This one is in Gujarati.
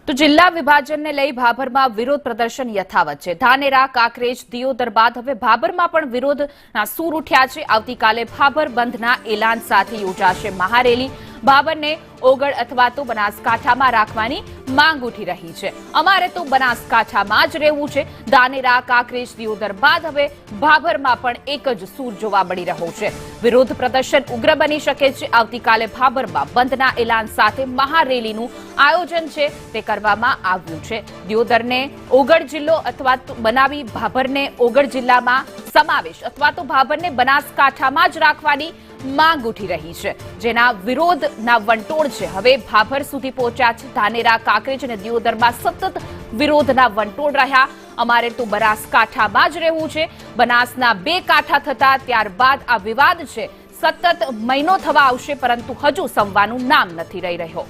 તો જિલ્લા વિભાજનને લઈ ભાભરમાં વિરોધ પ્રદર્શન યથાવત છે। ધાનેરા, કાંકરેજ, દિયોદર બાદ હવે ભાભરમાં પણ વિરોધના સૂર ઉઠ્યા છે। આવતીકાલે ભાભર બંધના એલાન સાથે યોજાશે મહારેલી। ભાભરને ઓગળ અથવા તો બનાસકાંઠામાં રાખવાની માંગ ઉઠી રહી છે। અમારે તો બનાસકાંઠામાં જ રહેવું છે। ધાનેરા, કાંકરેજ, દિયોદર બાદ હવે ભાભરમાં પણ એક જ સૂર જોવા મળી રહ્યો છે। વિરોધ પ્રદર્શન ઉગ્ર બની શકે છે। આવતીકાલે ભાભરમાં બંધના એલાન સાથે મહારેલીનું આયોજન છે તે કરવામાં આવ્યું છે। દિયોદરને ઓગળ જિલ્લો અથવા તો બનાવી ભાભરને ઓગળ જિલ્લામાં સમાવેશ અથવા તો ભાભરને બનાસકાંઠામાં જ રાખવાની માંગ ઉઠી રહી છે, જેના વિરોધના વંટોળ છે હવે ભાભર સુધી પહોંચ્યા છે। ધાનેરા, કાંકરેજ અને દિયોદરમાં સતત વિરોધના વંટોળ રહ્યા। અમારે તો બનાસકાંઠામાં જ રહેવું છે। બનાસના 2 કાંઠા થતા ત્યારબાદ આ વિવાદ છે સતત મહિનો થવા આવશે, પરંતુ હજુ સંવાનું નામ નથી લઈ રહ્યો।